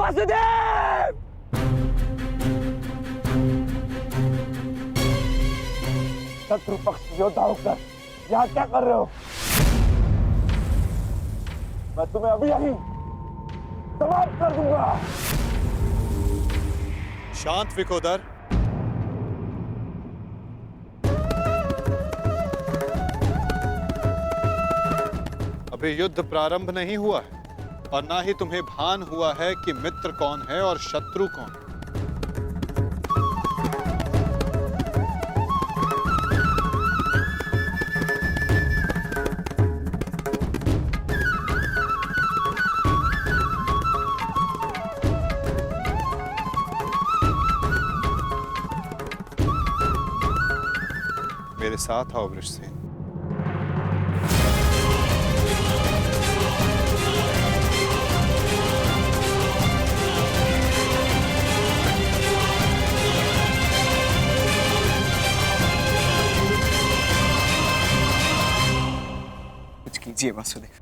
वसुदेव! शत्रु पक्ष योद्धा होकर यहाँ क्या कर रहे हो? मैं तुम्हें अभी यहीं समाप्त कर दूंगा। शांत विकोदर। अभी युद्ध प्रारंभ नहीं हुआ है और ना ही तुम्हें भान हुआ है कि मित्र कौन है और शत्रु कौन है। मेरे साथ आओ वृषसेन। कुछ कीजिए वासुदेव,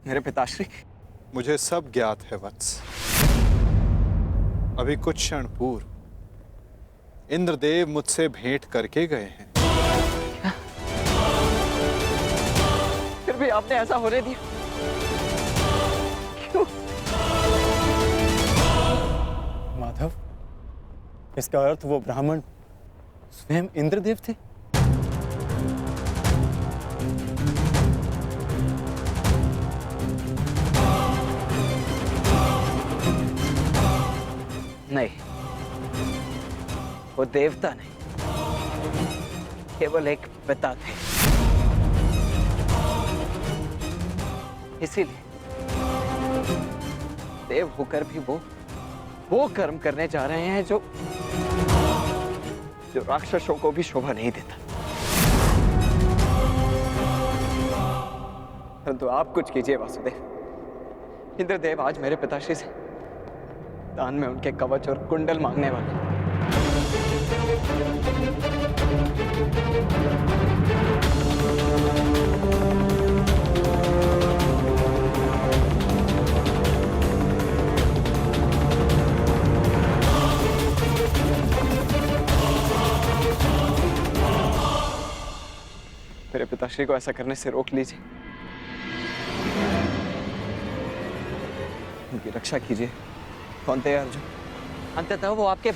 मेरे पिताश्री। मुझे सब ज्ञात है वत्स। अभी कुछ क्षण पूर्व इंद्रदेव मुझसे भेंट करके गए हैं। फिर भी आपने ऐसा होने दिया क्यों? माधव, इसका अर्थ वो ब्राह्मण स्वयं इंद्रदेव थे? नहीं, वो देवता नहीं, केवल एक पिता थे। इसीलिए देव होकर भी वो कर्म करने जा रहे हैं जो राक्षसों को भी शोभा नहीं देता। परंतु आप कुछ कीजिए वासुदेव। इंद्रदेव आज मेरे पिताश्री से दान में उनके कवच और कुंडल मांगने वाले। मेरे पिताश्री को ऐसा करने से रोक लीजिए, उनकी रक्षा कीजिए। कौन थे अर्जुन? अंततः वो आपके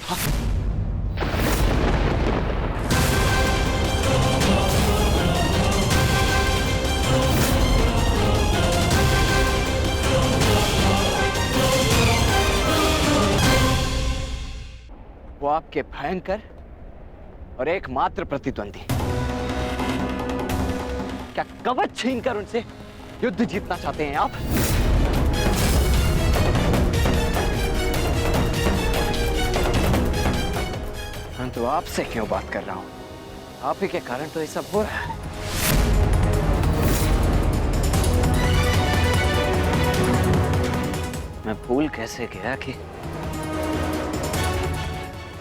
वो आपके भयंकर और एकमात्र प्रतिद्वंदी। क्या कवच छीनकर उनसे युद्ध जीतना चाहते हैं आप? परंतु आपसे क्यों बात कर रहा हूं? आप ही के कारण तो ये सब हो रहा है। मैं भूल कैसे गया कि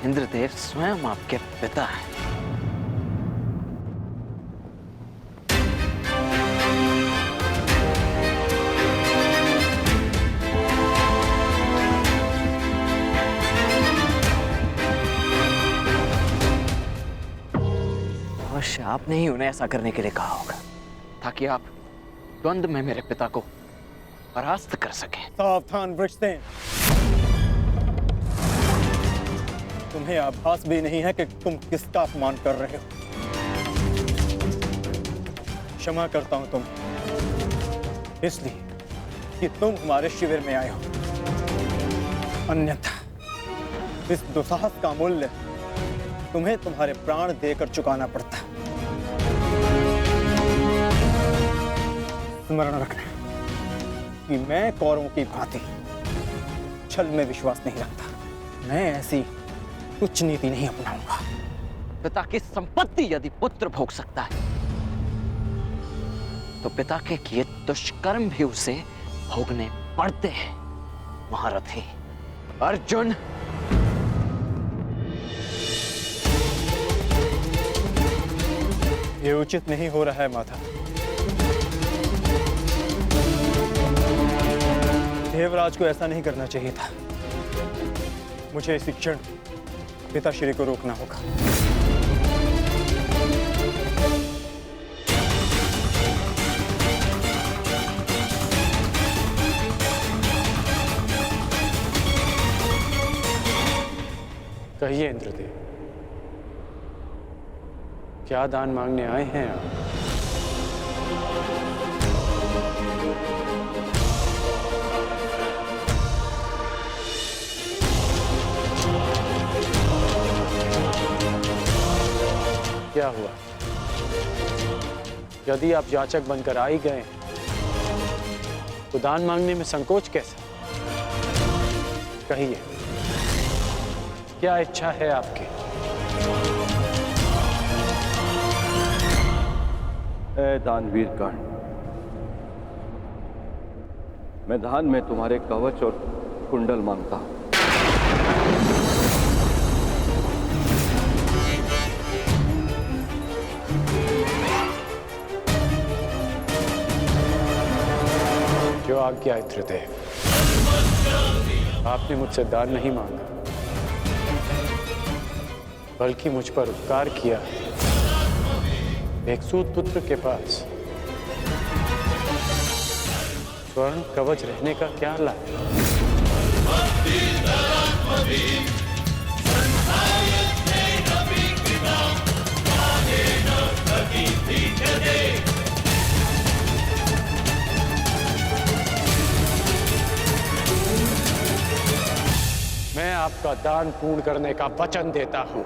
इंद्रदेव स्वयं आपके पिता हैं। अवश्य आपने ही उन्हें ऐसा करने के लिए कहा होगा ताकि आप द्वंद्व में मेरे पिता को परास्त कर सकें। सावधान वृषसेन, तुम्हें आभास भी नहीं है कि तुम किसका अपमान कर रहे हो। क्षमा करता हूं तुम्हें, इसलिए कि तुम हमारे शिविर में आए हो। अन्यथा इस दुस्साहस का मूल्य तुम्हें तुम्हारे प्राण देकर चुकाना पड़ता। स्मरण रखना कि मैं कौरवों की भांति छल में विश्वास नहीं रखता। मैं ऐसी कुछ नीति नहीं अपनाऊंगा। पिता की संपत्ति यदि पुत्र भोग सकता है तो पिता के किए दुष्कर्म भी उसे भोगने पड़ते हैं। महारथी अर्जुन, ये उचित नहीं हो रहा है माता। देवराज को ऐसा नहीं करना चाहिए था। मुझे इसी क्षण पिताश्री को रोकना होगा। कहिए इंद्रदेव, क्या दान मांगने आए हैं आप? क्या हुआ? यदि आप याचक बनकर आ ही गए तो दान मांगने में संकोच कैसा? कहिए, क्या इच्छा है आपकी? ऐ दानवीर कर्ण, मैं दान में तुम्हारे कवच और कुंडल मांगता हूं। जो आज्ञा इंद्रदेव। आपने मुझसे दान नहीं मांगा, बल्कि मुझ पर उपकार किया। एक सूत पुत्र के पास स्वर्ण कवच रहने का क्या लाभ? मैं आपका दान पूर्ण करने का वचन देता हूं।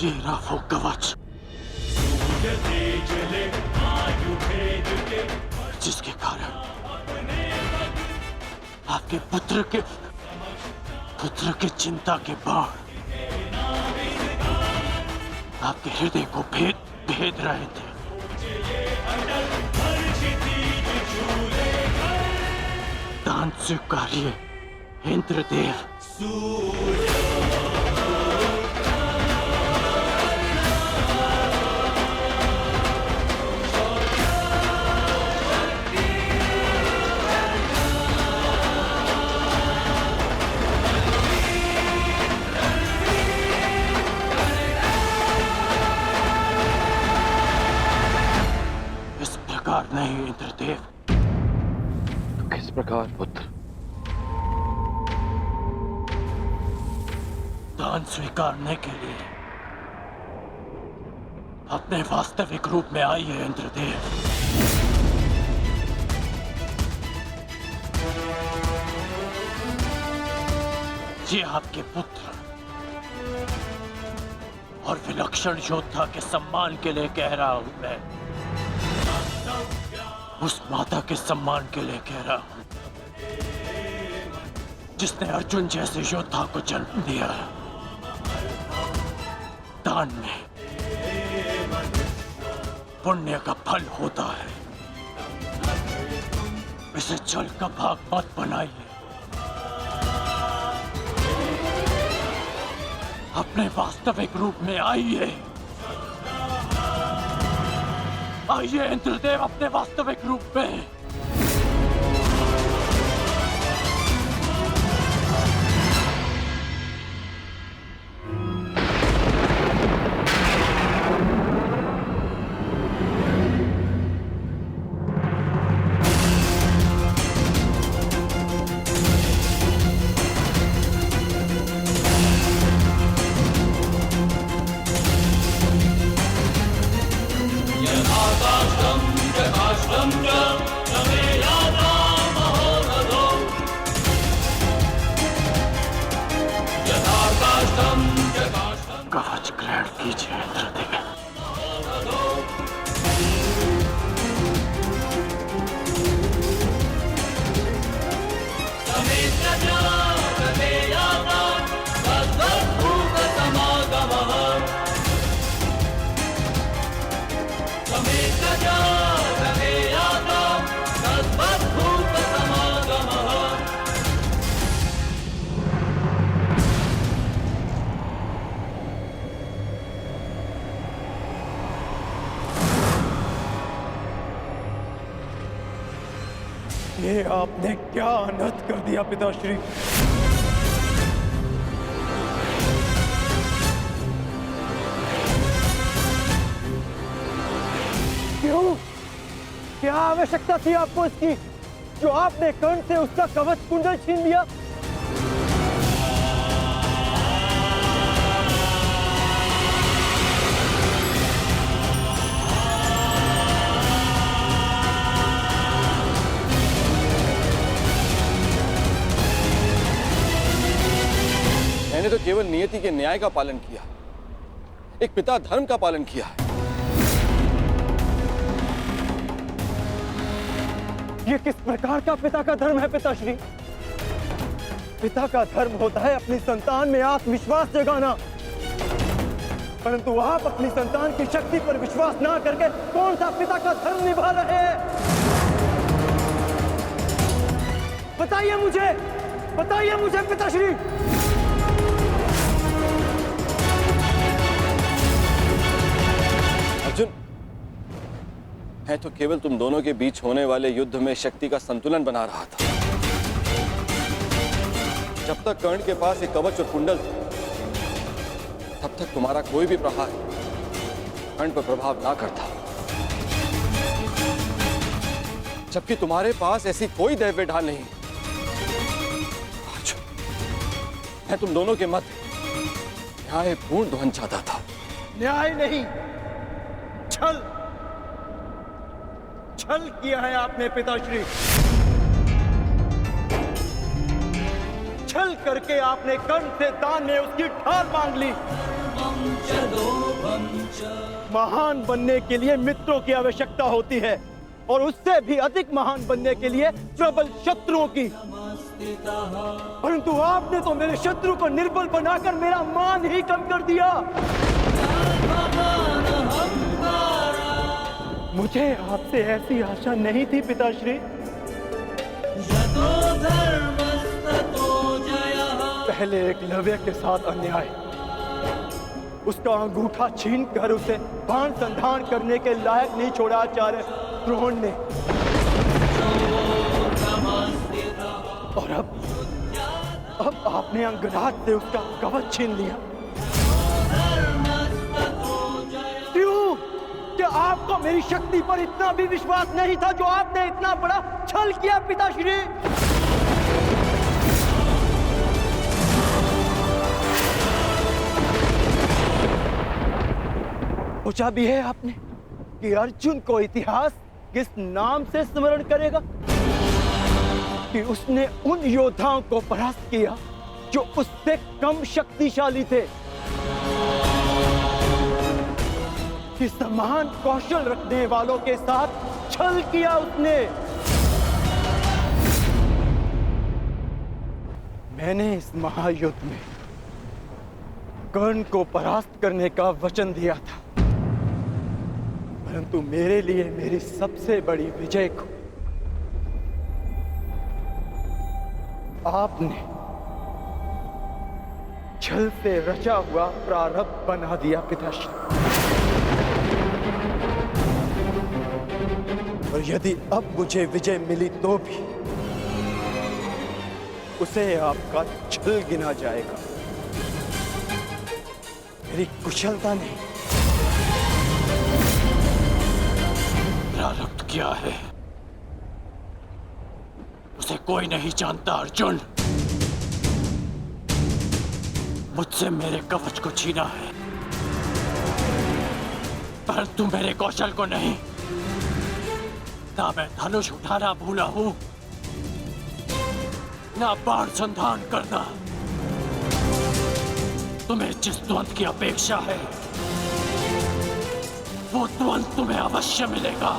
ये रहा वो कवच जिसके कारण आपके पुत्र के चिंता के बाण आपके हृदय को भेद रहे थे। दान स्वीकारिए इंद्रदेव। नहीं इंद्रदेव। तो किस प्रकार पुत्र? दान स्वीकारने के लिए अपने वास्तविक रूप में आइए इंद्रदेव। ये आपके पुत्र और विलक्षण योद्धा के सम्मान के लिए कह रहा हूं मैं। उस माता के सम्मान के लिए कह रहा हूं जिसने अर्जुन जैसे योद्धा को जन्म दिया। दान में पुण्य का फल होता है। इसे जल का भाग मत बनाइए। अपने वास्तविक रूप में आइए। आइए इंद्रदेव अपने वास्तविक रूप में। कवच ग्रहण कीजिए इंद्रदेव। ये आपने क्या अनर्थ कर दिया पिताश्री। क्यों? क्या आवश्यकता थी आपको इसकी, जो आपने कर्ण से उसका कवच कुंडल छीन लिया? मैंने तो केवल नियति के न्याय का पालन किया, एक पिता धर्म का पालन किया है। ये किस प्रकार का पिता का धर्म है पिताश्री? पिता का धर्म होता है अपनी संतान में आत्मविश्वास जगाना, परंतु आप अपनी संतान की शक्ति पर विश्वास ना करके कौन सा पिता का धर्म निभा रहे हैं? बताइए मुझे पिताश्री। अर्जुन, मैं तो केवल तुम दोनों के बीच होने वाले युद्ध में शक्ति का संतुलन बना रहा था। जब तक कर्ण के पास एक कवच और कुंडल थे, तब तक तुम्हारा कोई भी प्रहार कर्ण पर प्रभाव ना करता, जबकि तुम्हारे पास ऐसी कोई दैव्य ढाल नहीं। आज मैं तुम दोनों के मध्य न्यायपूर्ण ध्वंस चाहता था। न्याय नहीं, छल किया है आपने पिताश्री। छल करके आपने कर्ण से दान में उसकी ढाल मांग ली। महान बनने के लिए मित्रों की आवश्यकता होती है, और उससे भी अधिक महान बनने के लिए प्रबल शत्रुओं की। परंतु आपने तो मेरे शत्रु को निर्बल बनाकर मेरा मान ही कम कर दिया। मुझे आपसे ऐसी आशा नहीं थी पिताश्री। पहले एकलव्य के साथ अन्याय, उसका अंगूठा छीनकर उसे बाण संधान करने के लायक नहीं छोड़ा आचार्य द्रोण ने, और अब आपने अंगराज से उसका कवच छीन लिया। क्यों? क्या आपको मेरी शक्ति पर इतना भी विश्वास नहीं था जो आपने इतना बड़ा छल किया पिताश्री? सोचा भी है आपने कि अर्जुन को इतिहास किस नाम से स्मरण करेगा? कि उसने उन योद्धाओं को परास्त किया जो उससे कम शक्तिशाली थे, कि समान कौशल रखने वालों के साथ छल किया उसने। मैंने इस महायुद्ध में कर्ण को परास्त करने का वचन दिया था, परंतु मेरे लिए मेरी सबसे बड़ी विजय को आपने छल से रचा हुआ प्रारब्ध बना दिया पिताश्री। और यदि अब मुझे विजय मिली तो भी उसे आपका छल गिना जाएगा, मेरी कुशलता नहीं। प्रारब्ध क्या है उसे कोई नहीं जानता अर्जुन। मुझसे मेरे कवच को छीना है, परंतु मेरे कौशल को नहीं। ना मैं धनुष उठाना भूला हूं, ना बाण संधान करना। तुम्हें जिस द्वंद की अपेक्षा है वो द्वंद तुम्हें अवश्य मिलेगा।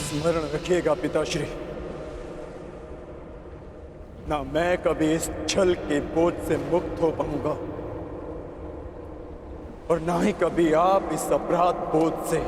स्मरण रखिएगा पिताश्री, ना मैं कभी इस छल के बोझ से मुक्त हो पाऊंगा, और ना ही कभी आप इस अपराध बोझ से।